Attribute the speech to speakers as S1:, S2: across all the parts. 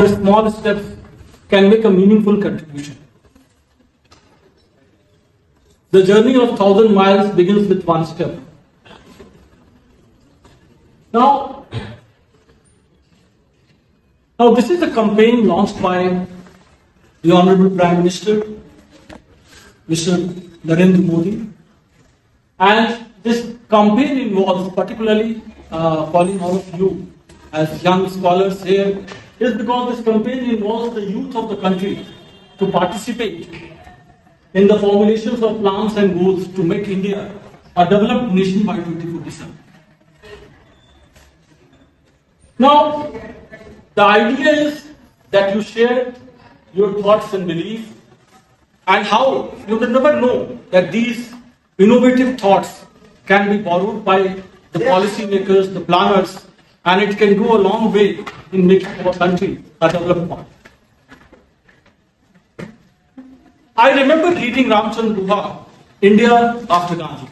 S1: small steps can make a meaningful contribution. The journey of 1,000 miles begins with one step. Now, this is a campaign launched by the Honorable Prime Minister, Mr. Narendra Modi, and this campaign involves, particularly calling all of you as young scholars here, is because this campaign involves the youth of the country to participate in the formulations of plans and goals to make India a developed nation by 2047. Now, the idea is that you share your thoughts and beliefs, and how you will never know that these innovative thoughts can be borrowed by the policymakers, the planners, and it can go a long way in making our country a developed one. I remember reading Ramchand Guha, India After Gandhi.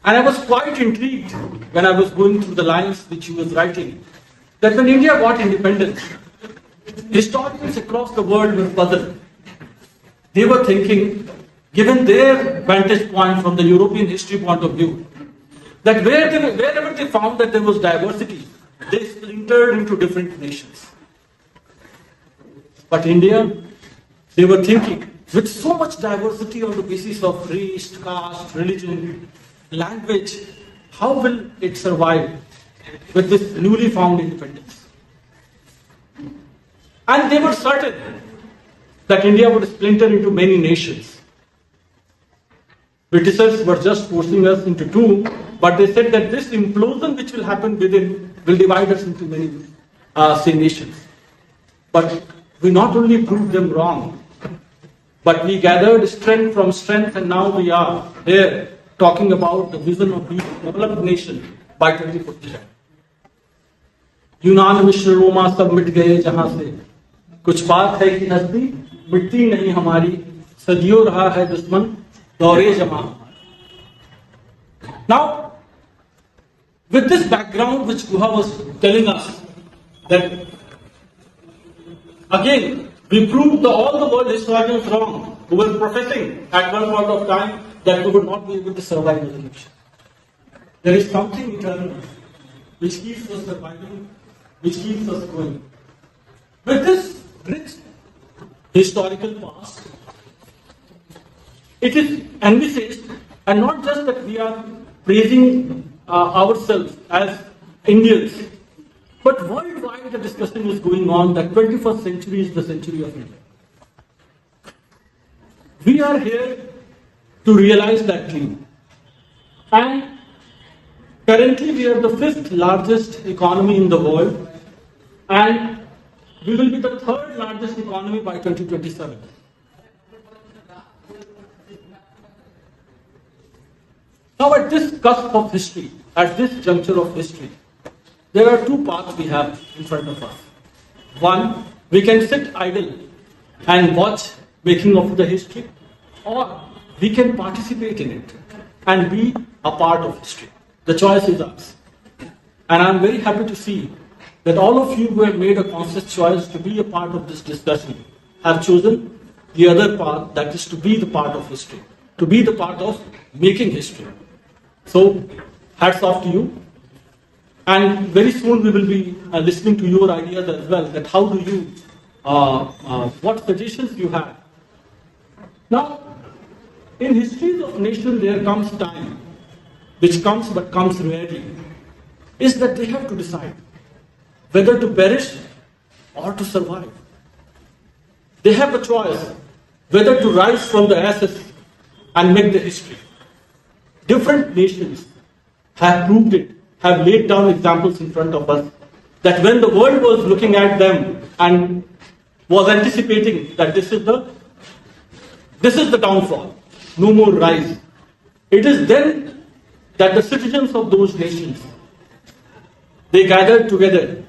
S1: And I was quite intrigued when I was going through the lines which he was writing, that when India got independence, historians across the world were puzzled. They were thinking, given their vantage point from the European history point of view, that wherever they found that there was diversity, they splintered into different nations. But India, they were thinking, with so much diversity on the basis of race, caste, religion, language, how will it survive with this newly found independence? And they were certain that India would splinter into many nations. Britishers were just forcing us into two, but they said that this implosion which will happen within will divide us into many nations. But we not only proved them wrong, but we gathered strength from strength, and now we are here talking about the vision of being a developed nation by 2047. यूनान मिश्र रोमा सब मिट गए जहां से, कुछ बात है कि हस्ती मिटती नहीं हमारी, सदियों रहा है दुश्मन दौरे जमा. Now, with this background which Guha was telling us, that again we proved all the world historians wrong, who were professing at one point of time that we would not be able to survive the election. There is something eternal which keeps us surviving, which keeps us going. With this rich historical past, it is envisaged, and not just that we are praising ourselves as Indians, but worldwide the discussion is going on that 21st century is the century of India. We are here to realize that dream. And currently we are the 5th largest economy in the world, and we will be the 3rd largest economy by 2027. Now at this cusp of history, at this juncture of history, there are two paths we have in front of us. One, we can sit idle and watch making of the history, or we can participate in it and be a part of history. The choice is ours. And I'm very happy to see that all of you who have made a conscious choice to be a part of this discussion have chosen the other path, that is to be the part of history, to be the part of making history. So, hats off to you. And very soon we will be listening to your ideas as well, that how do you, what suggestions you have. Now, in histories of nation there comes time, which comes but comes rarely, is that they have to decide whether to perish or to survive. They have a choice whether to rise from the ashes and make the history. Different nations have proved it, have laid down examples in front of us, that when the world was looking at them and was anticipating that this is the downfall, no more rise, it is then that the citizens of those nations, they gathered together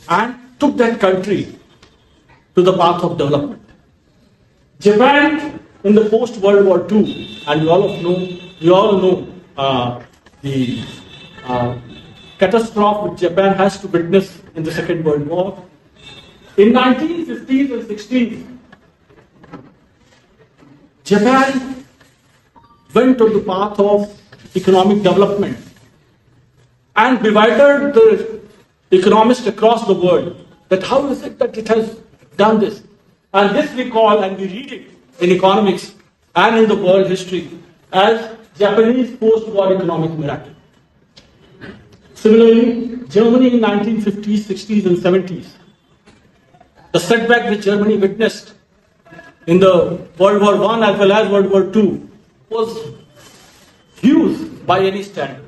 S1: and took that country to the path of development. Japan in the post-World War II, and we all know the catastrophe which Japan has to witness in the Second World War. In 1950s and 60s, Japan went on the path of economic development and divided the economists across the world that how is it that it has done this. And this we call, and we read it in economics and in the world history, as Japanese post-war economic miracle. Similarly, Germany in 1950s, 60s and 70s, the setback which Germany witnessed in the World War I as well as World War II was huge by any standard.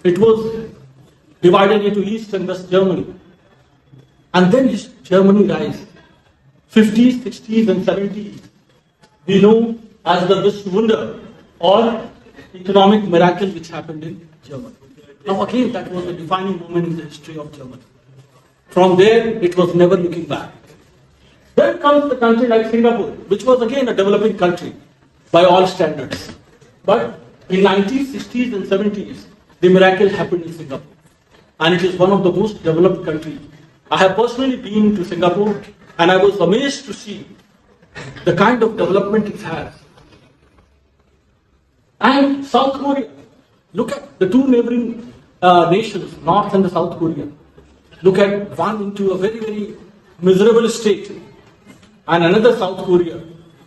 S1: It was divided into East and West Germany. And then Germany rise. 50s, 60s and 70s, we know as the Westwunder or economic miracle which happened in Germany. Now again, that was a defining moment in the history of Germany. From there, it was never looking back. Then comes the country like Singapore, which was again a developing country by all standards. But in 1960s and 70s, the miracle happened in Singapore. And it is one of the most developed countries. I have personally been to Singapore and I was amazed to see the kind of development it has. And South Korea, look at the two neighboring nations, North and the South Korea. Look at one into a very, very miserable state, and another South Korea,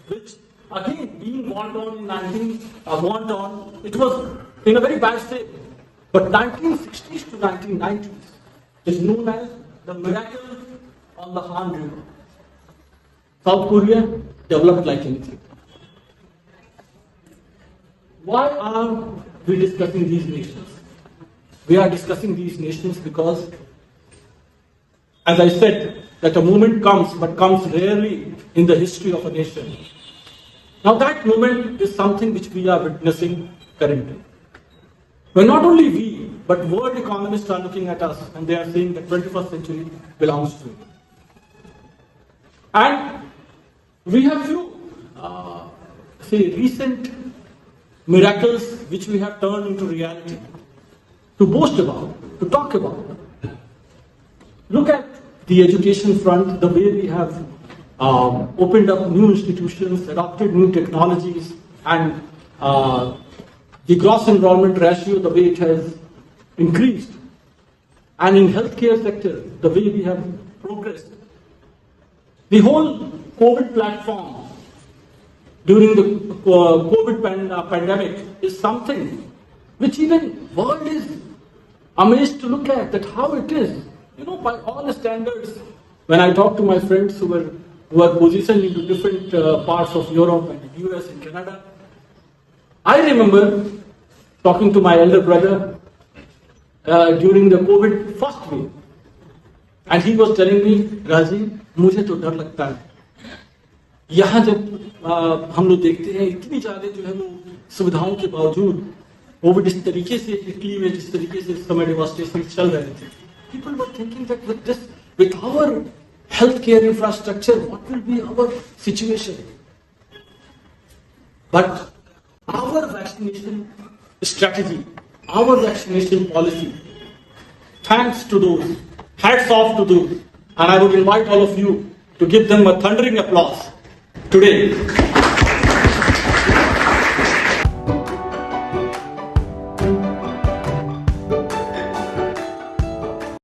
S1: which again being warned on in it was in a very bad state. But 1960s to 1990s is known as the miracle on the Han River. South Korea developed like anything. Why are we discussing these nations? We are discussing these nations because, as I said, that a moment comes, but comes rarely in the history of a nation. Now that moment is something which we are witnessing currently. Well, not only we, but world economists are looking at us and they are saying that 21st century belongs to it. And we have few, recent miracles which we have turned into reality to boast about, to talk about. Look at the education front, the way we have opened up new institutions, adopted new technologies, and the gross enrollment ratio, the way it has increased. And in healthcare sector, the way we have progressed. The whole COVID platform during the COVID pandemic is something which even world is amazed to look at, that how it is. You know, by all the standards, when I talk to my friends who are positioned into different parts of Europe and the US and Canada, I remember talking to my elder brother during the COVID first wave, and he was telling me, Rajiv, मुझे तो डर लगता है. यहाँ जब हम लोग देखते हैं इतनी ज्यादा जो है वो सुविधाओं के बावजूद कोविड इस तरीके से इटली में जिस तरीके से इस समय डेवास्टेशन चल रहे थे, people were thinking that with our healthcare infrastructure, what will be our situation? But our vaccination strategy, our vaccination policy, thanks to those, hats off to those, and I would invite all of you to give them a thundering applause today.